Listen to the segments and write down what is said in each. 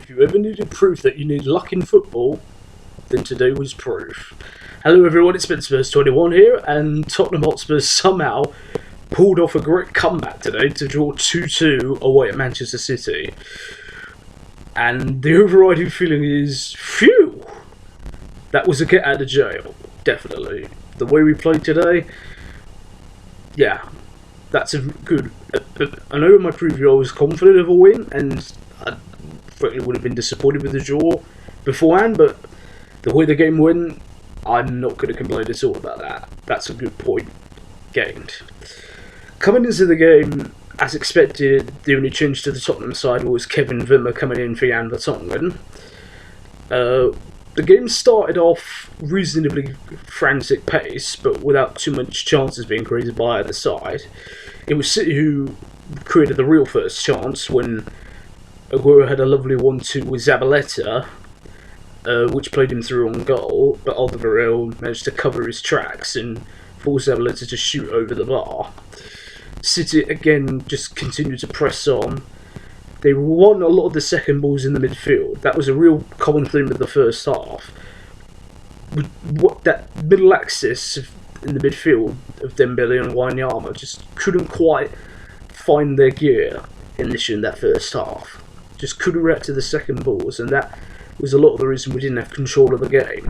If you ever needed proof that you need luck in football, then today was proof. Hello everyone, it's Spurs 21 here, and Tottenham Hotspurs somehow pulled off a great comeback today to draw 2-2 away at Manchester City. And the overriding feeling is, phew! That was a get out of jail, definitely. The way we played today, yeah, that's a good... I know in my preview I was confident of a win, and I frankly would have been disappointed with the draw beforehand, but the way the game went, I'm not going to complain at all about that. That's a good point gained. Coming into the game, as expected, the only change to the Tottenham side was Kevin Wimmer coming in for Jan Vertonghen. The game started off reasonably frantic pace, but without too much chances being created by either side. It was City who created the real first chance when Aguero had a lovely 1-2 with Zabaleta, which played him through on goal, but Alderweireld managed to cover his tracks and forced Zabaleta to shoot over the bar. City again just continued to press on. They won a lot of the second balls in the midfield. That was a real common theme of the first half. What that middle axis in the midfield of Dembele and Wanyama just couldn't quite find their gear in that first half. Just couldn't react to the second balls, and that was a lot of the reason we didn't have control of the game.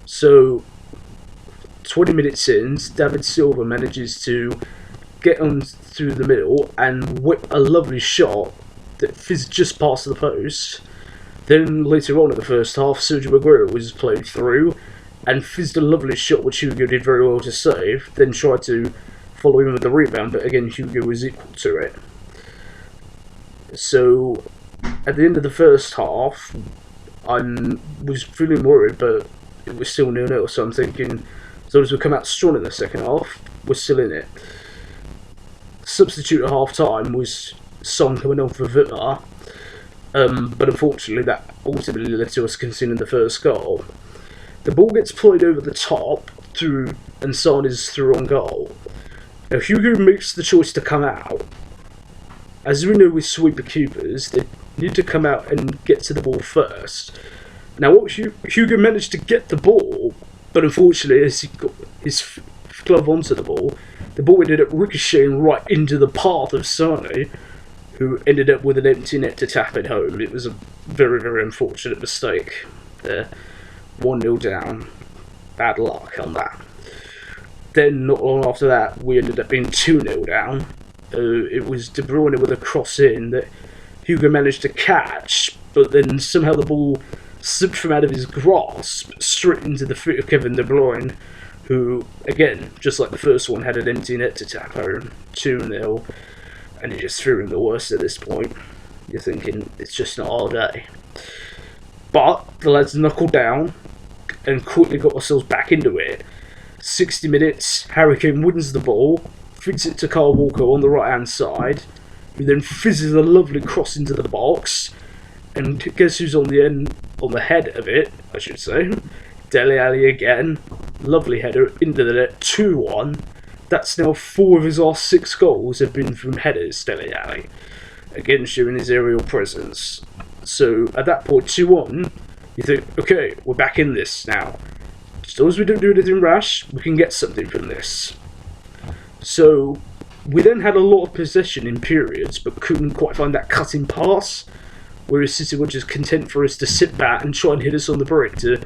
So, 20 minutes in, David Silva manages to get on through the middle and whip a lovely shot that fizzed just past the post. Then later on in the first half, Sergio Aguero was played through and fizzed a lovely shot which Hugo did very well to save, then tried to follow him with the rebound, but again Hugo was equal to it. So at the end of the first half, I was feeling worried, but it was still 0-0, so I'm thinking as long as we come out strong in the second half, we're still in it. Substitute at half time was Son coming on for Wimmer, but unfortunately that ultimately led to us conceding the first goal. The ball gets played over the top through, and Son is through on goal. Now Hugo makes the choice to come out. As we know with sweeper keepers, they need to come out and get to the ball first. Now Hugo managed to get the ball, but unfortunately as he got his glove onto the ball ended up ricocheting right into the path of Sane, who ended up with an empty net to tap it home. It was a very, very unfortunate mistake there. 1-0 down. Bad luck on that. Then, not long after that, we ended up being 2-0 down. It was De Bruyne with a cross in that Hugo managed to catch, but then somehow the ball slipped from out of his grasp straight into the feet of Kevin De Bruyne, who, again, just like the first one, had an empty net to tap home. 2-0. And he just threw in the worst at this point. You're thinking, it's just not our day. But the lads knuckled down and quickly got ourselves back into it. 60 minutes, Harry Kane wins the ball, feeds it to Kyle Walker on the right hand side, who then fizzes a lovely cross into the box, and guess who's on the head of it, I should say. Dele Alli again, lovely header into the net, 2-1. That's now 4 of his last 6 goals have been from headers, Dele Alli. Again, showing his aerial presence. So, at that point, 2-1, you think, okay, we're back in this now. As long as we don't do anything rash, we can get something from this. So, we then had a lot of possession in periods, but couldn't quite find that cutting pass, whereas City were just content for us to sit back and try and hit us on the break to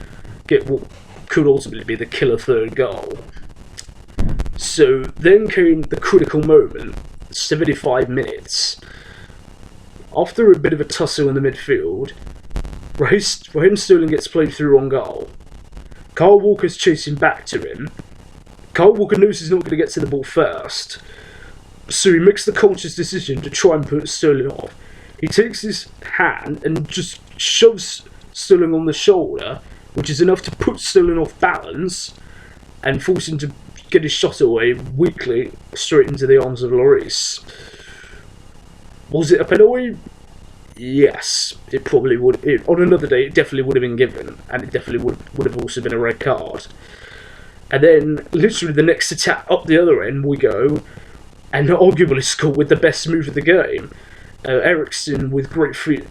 get what could ultimately be the killer third goal. So then came the critical moment, 75 minutes. After a bit of a tussle in the midfield, Raheem Sterling gets played through on goal. Kyle Walker's chasing back to him. Kyle Walker knows he's not going to get to the ball first, so he makes the conscious decision to try and put Sterling off. He takes his hand and just shoves Sterling on the shoulder, which is enough to put Sterling off balance and force him to get his shot away weakly straight into the arms of Lloris. Was it a penalty? Yes, it probably would. On another day, it definitely would have been given, and it definitely would have also been a red card. And then, literally the next attack up the other end, we go, and arguably score with the best move of the game. Ericsson with great feet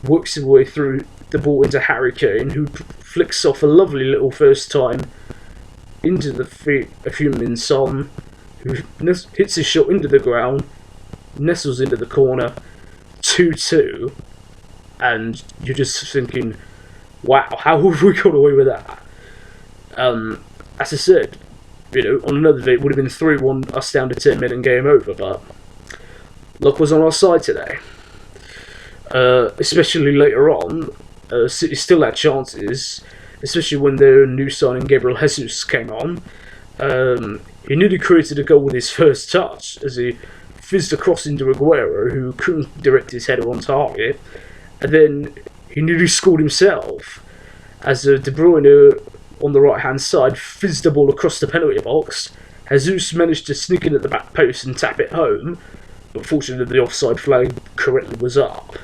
works his way through the ball into Harry Kane, who flicks off a lovely little first time into the feet of Heung-min Son, who hits his shot into the ground, nestles into the corner, 2-2, and you're just thinking, wow, how have we got away with that? As I said, on another day it would have been 3-1, us down to 10 men and game over, but luck was on our side today. Especially later on, City still had chances, especially when their new signing Gabriel Jesus came on. He nearly created a goal with his first touch as he fizzed across into Aguero, who couldn't direct his header on target, and then he nearly scored himself as De Bruyne on the right hand side fizzed the ball across the penalty box. Jesus managed to sneak in at the back post and tap it home, but fortunately the offside flag correctly was up,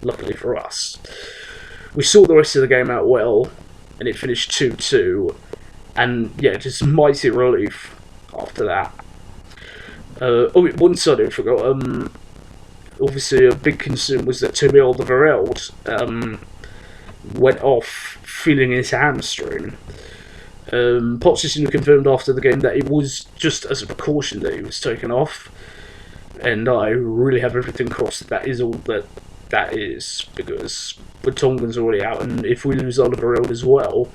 luckily for us. We saw the rest of the game out well, and it finished 2-2, and yeah, just mighty relief after that. One side I forgot, obviously a big concern was that Toby Alderweireld went off feeling his hamstring. Pochettino confirmed after the game that it was just as a precaution that he was taken off, and I really have everything crossed that is all that is, because Vertonghen's already out, and if we lose Alderweireld as well,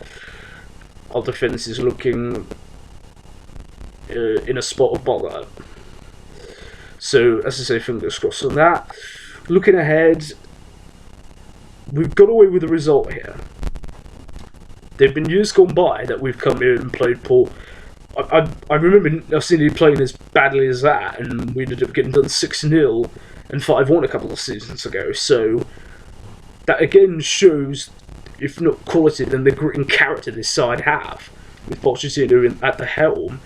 our defence is looking in a spot of bother. So, as I say, fingers crossed on that. Looking ahead, we've got away with the result here. There have been years gone by that we've come here and played poor. I remember I've seen you playing as badly as that, and we ended up getting done 6-0 and 5-1 a couple of seasons ago. So that again shows, if not quality, then the grit and character this side have, with Pochettino at the helm.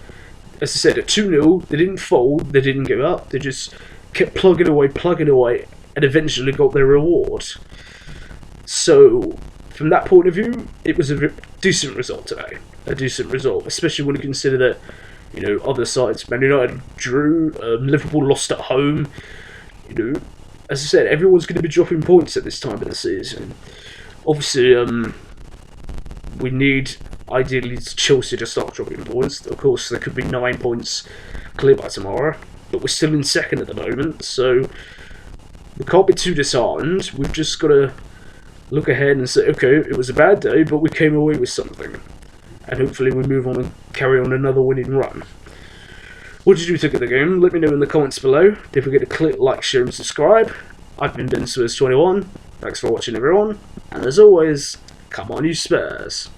As I said, at 2-0, they didn't fold, they didn't give up, they just kept plugging away, and eventually got their reward. So, from that point of view, it was a decent result today. A decent result, especially when you consider that, other sides, Man United drew, Liverpool lost at home. As I said, everyone's going to be dropping points at this time of the season. Obviously, we need, ideally, Chelsea to start dropping points. Of course, there could be 9 points clear by tomorrow, but we're still in second at the moment, so we can't be too disheartened. We've just got to look ahead and say, okay, it was a bad day, but we came away with something, and hopefully we move on and carry on another winning run. What did you think of the game? Let me know in the comments below. Don't forget to click like, share and subscribe. I've been Ben Spurs 21. Thanks for watching, everyone, and as always, come on you Spurs.